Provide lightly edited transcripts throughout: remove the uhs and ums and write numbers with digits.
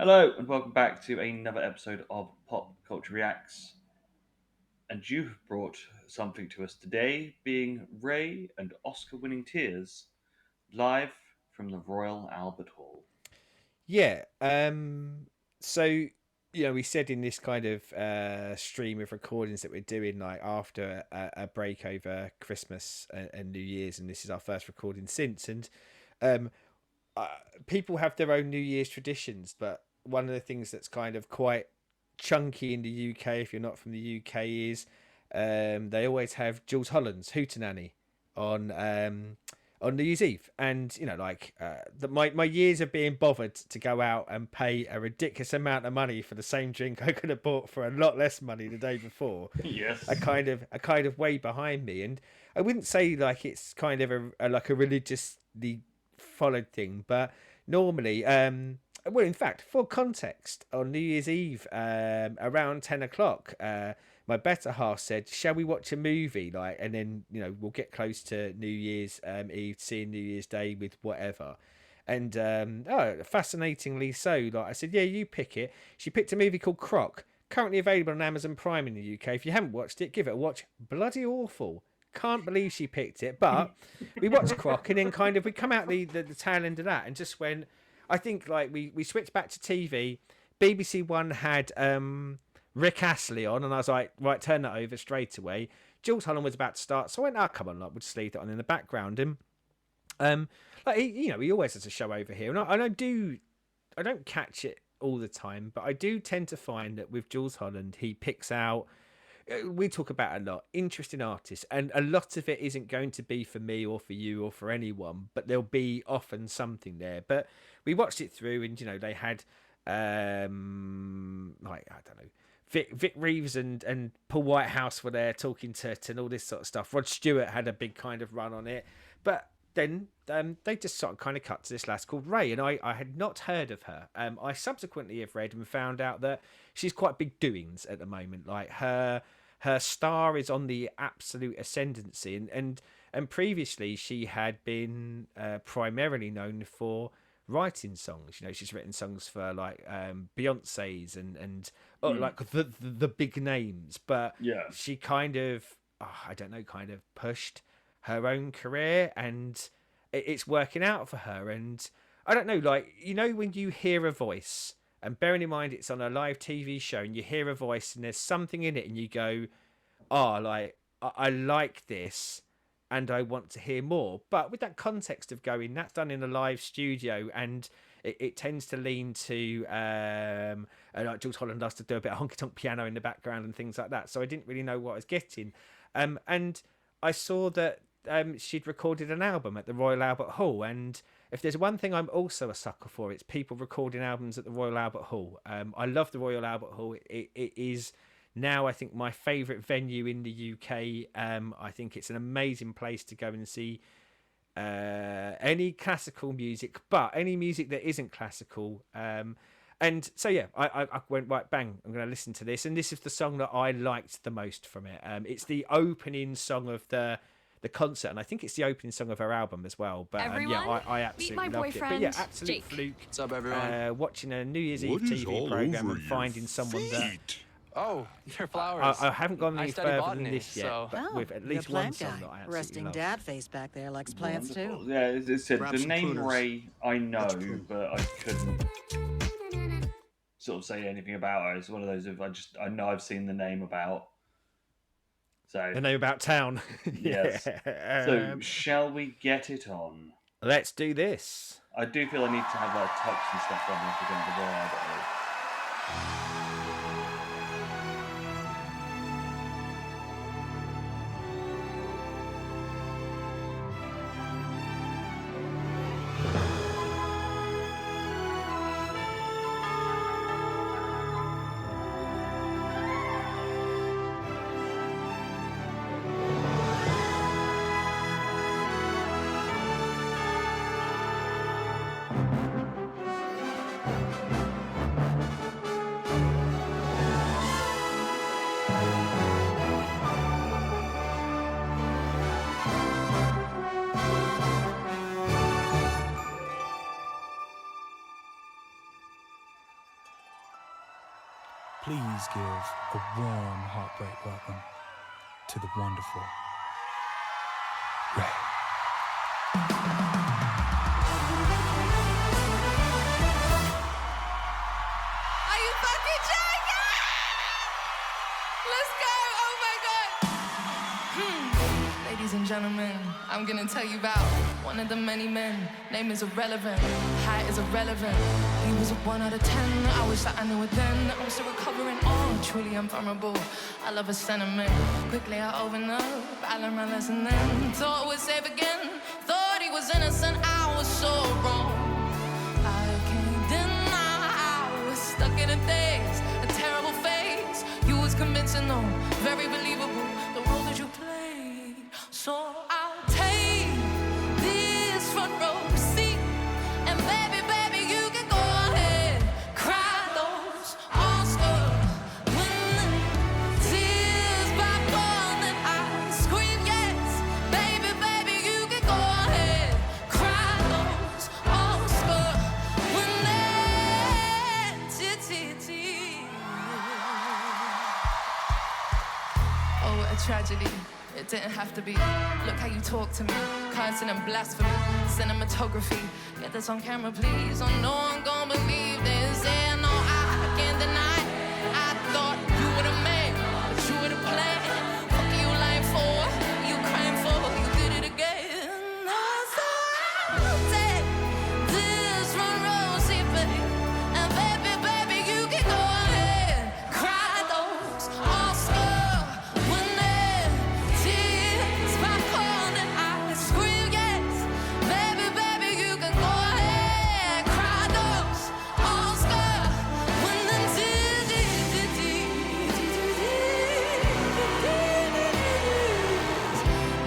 Hello and welcome back to another episode of Pop Culture Reacts. And you have brought something to us today, being Ray and Oscar-winning Tears, live from the Royal Albert Hall. Yeah. So we said in this kind of stream of recordings that we're doing, like after a break over Christmas and New Year's, and this is our first recording since. And um, uh, people have their own New Year's traditions, but one of the things that's kind of quite chunky in the UK, if you're not from the UK, is they always have Jules Holland's Hootenanny on on New Year's Eve, and my years of being bothered to go out and pay a ridiculous amount of money for the same drink I could have bought for a lot less money the day before, are Yes. kind of way behind me. And I wouldn't say like it's kind of a religiously followed thing, but normally, well, in fact, for context, on New Year's Eve, around 10 o'clock, my better half said, "Shall we watch a movie?" Like, and then we'll get close to New Year's Eve, seeing New Year's Day with whatever. And fascinatingly so, like I said, yeah, you pick it. She picked a movie called Croc, currently available on Amazon Prime in the UK. If you haven't watched it, give it a watch. Bloody awful. Can't believe she picked it. But we watched Croc, and then kind of we come out the tail end of that and just went. I think like we switched back to TV. BBC One had Rick Astley on, and I was like, right, turn that over straight away. Jules Holland was about to start, so I went, oh, come on, like, we'll just leave that on in the background. And like he always has a show over here, and I don't catch it all the time, but I do tend to find that with Jules Holland, he picks out. We talk about a lot interesting artists, and a lot of it isn't going to be for me or for you or for anyone, but there'll be often something there. But we watched it through, and they had like I don't know. Vic Reeves and Paul Whitehouse were there talking to and all this sort of stuff. Rod Stewart had a big kind of run on it, but then they just sort of kind of cut to this lass called Raye, and I had not heard of her. I subsequently have read and found out that she's quite big doings at the moment. Like her star is on the absolute ascendancy, and previously she had been primarily known for writing songs. She's written songs for like Beyonce's and like the big names, but Yeah. she kind of I don't know, kind of pushed her own career, and it's working out for her. And I don't know, like when you hear a voice, and bearing in mind it's on a live TV show, and you hear a voice and there's something in it, and you go, oh, like I like this and I want to hear more. But with that context of going, that's done in a live studio, and it tends to lean to like Jules Holland does, to do a bit of honky tonk piano in the background and things like that. So I didn't really know what I was getting. And I saw that she'd recorded an album at the Royal Albert Hall, and if there's one thing I'm also a sucker for, it's people recording albums at the Royal Albert Hall. I love the Royal Albert Hall. It is now, I think, my favourite venue in the UK. I think it's an amazing place to go and see any classical music, but any music that isn't classical. And so, yeah, I went, right, bang, I'm going to listen to this. And this is the song that I liked the most from it. It's the opening song of the concert, and I think it's the opening song of her album as well. But yeah, I absolutely loved it. But yeah, absolute Jake. fluke. What's up, everyone? Watching a New Year's Eve What is TV all program over and your finding someone that Oh, your flowers. I haven't gone I any study further botany, than this yet, so- but with at least the one plant song guy. that I absolutely Resting love. dad face back there likes plants Wonderful. too. Yeah, as I said, Grab the some name pruners. Ray I know, Let's prune. but I couldn't sort of say anything about her. It's one of those of I know I've seen the name about. So The name about town. yes. Yeah. So shall we get it on? Let's do this. I do feel I need to have like text and stuff on if we're going to the Royal Albert Hall. please give a warm heartbreak welcome to the wonderful Raye. Are you fucking joking? Let's go! Oh my god! Ladies and gentlemen, I'm gonna tell you about one of the many men. Name is irrelevant, height is irrelevant. He was a 1 out of 10. I wish that I knew it then. I'm still recovering. Oh, truly I'm vulnerable. I love a sentiment. Quickly I open up. I learned my lesson then. Thought it was safe again. Thought he was innocent. I was so wrong. I can't deny I was stuck in a daze, a terrible phase. You was convincing, though, very believable, the role that you played. So I'll take this front row seat, and baby, baby, you can go ahead, cry those Oscar-winning tears by falling. I scream yes, baby, baby, you can go ahead, cry those Oscar-winning tears. Oh, what a tragedy. It didn't have to be. Look how you talk to me, cursing and blasphemy, cinematography. Get this on camera, please. Oh, no one gonna believe this. Yeah, no, I can't deny it. I thought you would've made, but you would've played. Fuck you lying for, you crying for, you did it again. Oh, so I'll take this front row seat, baby. And baby, baby, you can go ahead, cry those Oscar-winning tears by calling. I scream yes, baby, baby, you can go ahead, cry those Oscar-winning tears.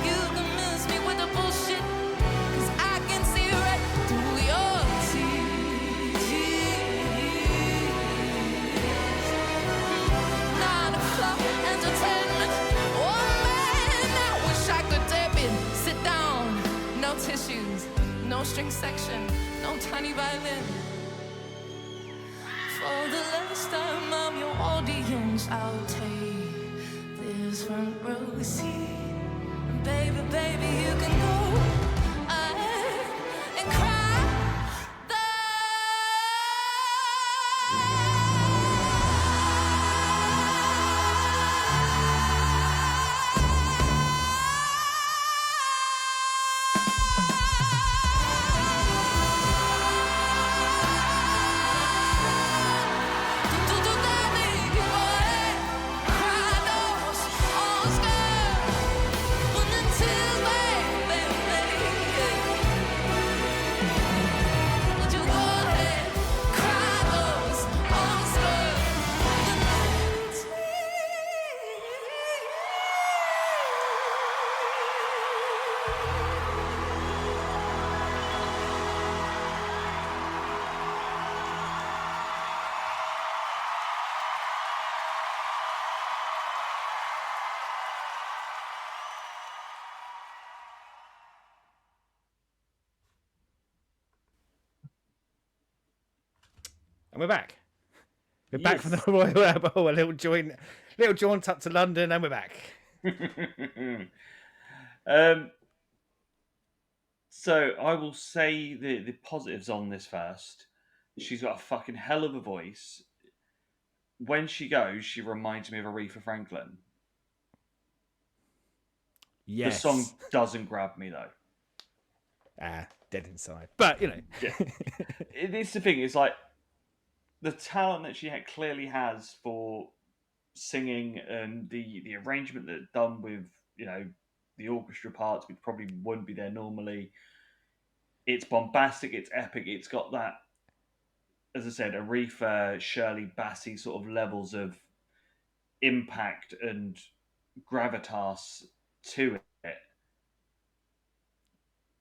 You can miss me with the bullshit, 'cause I can see right through your tears. 9 o'clock entertainment. Oh man, I wish I could dip in. Sit down, no tissues, no string section, no tiny violin. For the last time I'm your audience, I'll take this front row seat. Baby, baby, you can go ahead and cry And we're back. We're back from Yes. the Royal Albert Hall. A little jaunt up to London, and we're back. So I will say the positives on this first. She's got a fucking hell of a voice. When she goes, she reminds me of Aretha Franklin. Yes. The song doesn't grab me though. Dead inside. But, you know. Yeah. It's the thing, it's like the talent that she clearly has for singing and the arrangement that's done with, you know, the orchestra parts, which probably wouldn't be there normally. It's bombastic, it's epic, it's got that, as I said, Aretha, Shirley Bassey sort of levels of impact and gravitas to it.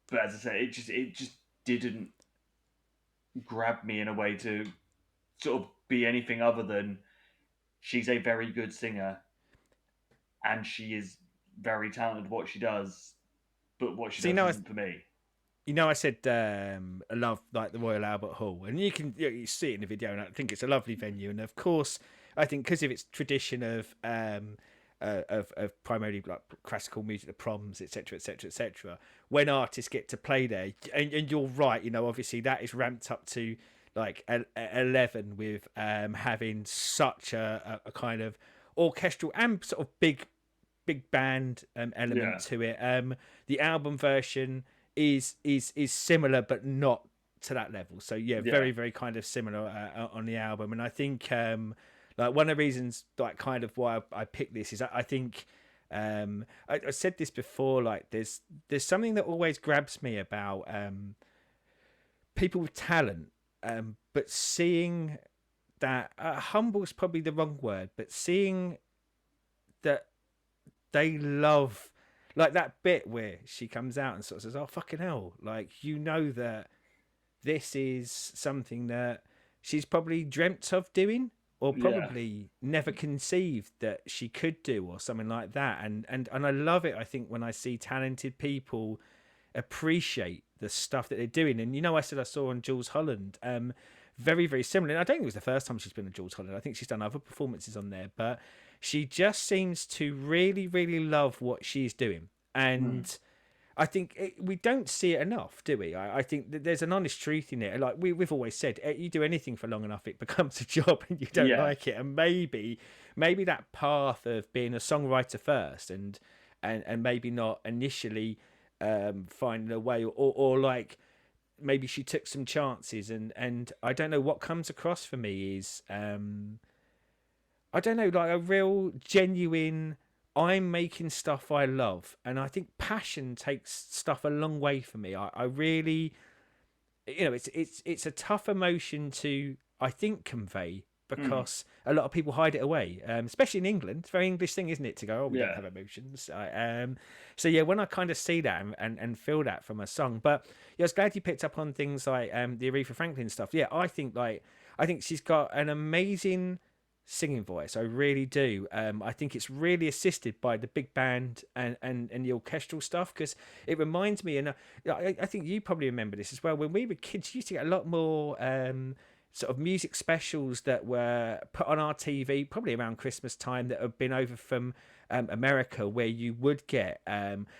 But as I said, it just didn't grab me in a way to sort of be anything other than she's a very good singer and she is very talented at what she does, but what she does isn't for me. You know, I said I love like the Royal Albert Hall, and you see it in the video, and I think it's a lovely venue. And of course, I think because of its tradition of primarily like classical music, the proms, etc., etc., etc. When artists get to play there, and you're right, obviously that is ramped up to like 11 with having such a kind of orchestral and sort of big band element Yeah. to it. The album version is similar, but not to that level. So yeah, Yeah. very kind of similar on the album, and I think like one of the reasons like kind of why I picked this is I think I said this before, like there's something that always grabs me about people with talent, but seeing that humble is probably the wrong word, but seeing that they love like that bit where she comes out and sort of says, "Oh fucking hell!" Like that this is something that she's probably dreamt of doing, or Yeah. probably never conceived that she could do, or something like that. And I love it. I think when I see talented people appreciate the stuff that they're doing. And I said I saw on Jules Holland, very similar. And I don't think it was the first time she's been on Jules Holland. I think she's done other performances on there, but she just seems to really love what she's doing. And I think we don't see it enough, do we? I think that there's an honest truth in it. Like we've always said, you do anything for long enough, it becomes a job, and you don't Yeah. like it. And maybe that path of being a songwriter first, and maybe not initially finding a way, or like maybe she took some chances, and I don't know, what comes across for me is I don't know, like a real genuine, I'm making stuff I love. And I think passion takes stuff a long way for me. I really, it's a tough emotion to, I think, convey, because a lot of people hide it away, especially in England. It's a very English thing, isn't it, to go, oh, we don't Yeah. have emotions. So yeah, when I kind of see that and feel that from a song, but yeah, I was glad you picked up on things like the Aretha Franklin stuff. Yeah, I think she's got an amazing singing voice. I really do. I think it's really assisted by the big band and the orchestral stuff, because it reminds me, and I think you probably remember this as well. When we were kids, you used to get a lot more sort of music specials that were put on our TV, probably around Christmas time, that have been over from America, where you would get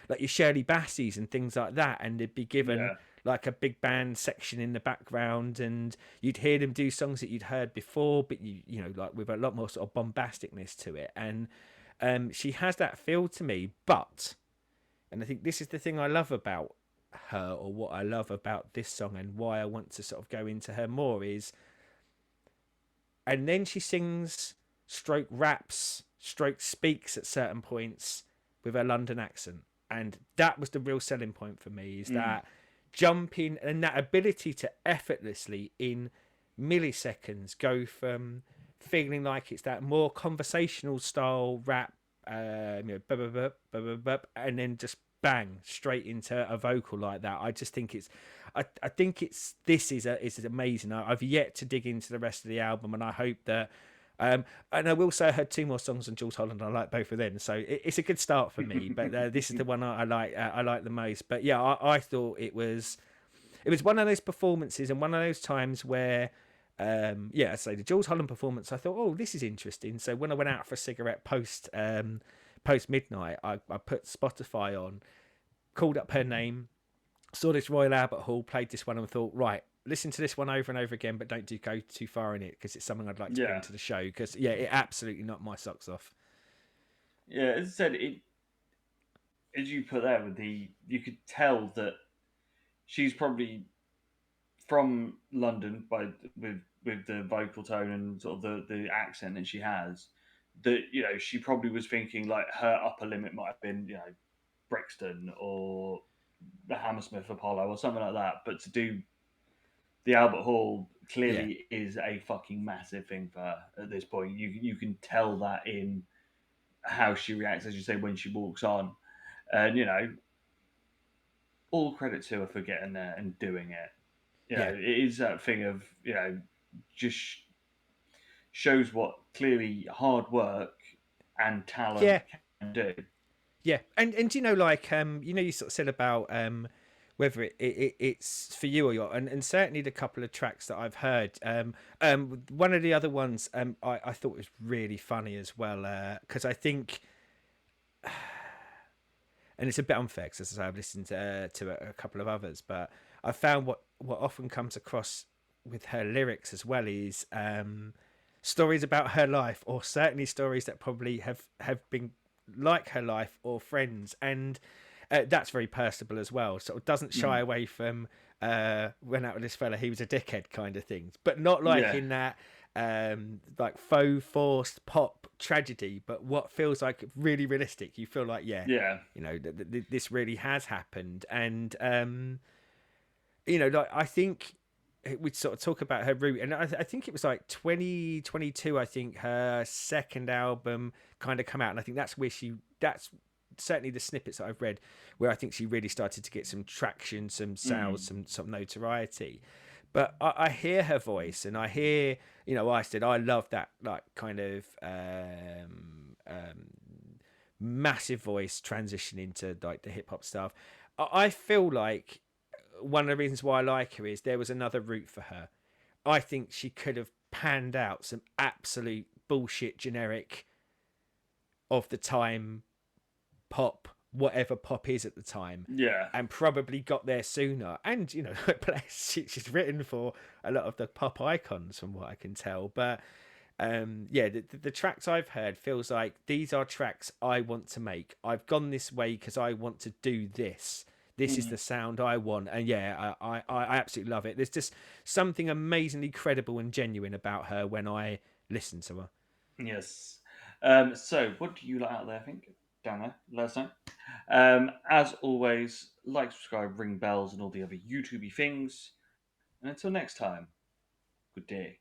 like your Shirley Bassey's and things like that, and they'd be given Yeah. like a big band section in the background, and you'd hear them do songs that you'd heard before, but like with a lot more sort of bombasticness to it. And she has that feel to me, and I think this is the thing I love about her, or what I love about this song, and why I want to sort of go into her more, is and then she sings, stroke raps, stroke speaks at certain points with her London accent. And that was the real selling point for me, is that jumping and that ability to effortlessly in milliseconds go from feeling like it's that more conversational style rap, and then just bang straight into a vocal like that. I just think I think this is amazing. I've yet to dig into the rest of the album, and I hope that. And I will say I heard two more songs on Jules Holland. I like both of them, so it's a good start for me. But this is the one I like. I like the most. But yeah, I thought it was one of those performances, and one of those times where, I say the Jules Holland performance, I thought, oh, this is interesting. So when I went out for a cigarette post midnight, I put Spotify on, called up her name, saw this Royal Albert Hall, played this one, and thought, right, listen to this one over and over again, but don't go too far in it, because it's something I'd like to bring to the show. Because it absolutely knocked my socks off. Yeah, as I said, as you put there, you could tell that she's probably from London with the vocal tone and sort of the accent that she has. That she probably was thinking like her upper limit might have been Brixton or the Hammersmith Apollo or something like that. But to do the Albert Hall clearly is a fucking massive thing for her at this point. You can tell that in how she reacts, as you say, when she walks on. And all credit to her for getting there and doing it. It is that thing of just shows what clearly hard work and talent can do. Yeah, and like you sort of said about whether it's for you or your, and certainly the couple of tracks that I've heard. One of the other ones I thought was really funny as well, because I think, and it's a bit unfair because as I say, I've listened to a couple of others, but I found what often comes across with her lyrics as well is stories about her life, or certainly stories that probably have been like her life or friends, and that's very personable as well. So it doesn't shy away from went out with this fella, he was a dickhead kind of things, but not like Yeah. in that like faux forced pop tragedy, but what feels like really realistic. You feel like, yeah, Yeah. you know, this really has happened, and you know, like I think we'd sort of talk about her route, and I think it was like 2022. I think her second album kind of come out, and I think that's where that's certainly the snippets that I've read where I think she really started to get some traction, some sales, some notoriety. But I hear her voice, and I hear, you know, I said I love that like kind of massive voice transition into like the hip hop stuff. I feel like one of the reasons why I like her is there was another route for her. I think she could have panned out some absolute bullshit generic of the time pop, whatever pop is at the time, Yeah. and probably got there sooner. And, you know, she's written for a lot of the pop icons from what I can tell. But yeah, the tracks I've heard feels like these are tracks I want to make. I've gone this way because I want to do this. This is the sound I want, and yeah, I absolutely love it. There's just something amazingly credible and genuine about her when I listen to her. Yes. So, what do you like out there? I think down there. Let us know. As always, like, subscribe, ring bells, and all the other YouTubey things. And until next time, good day.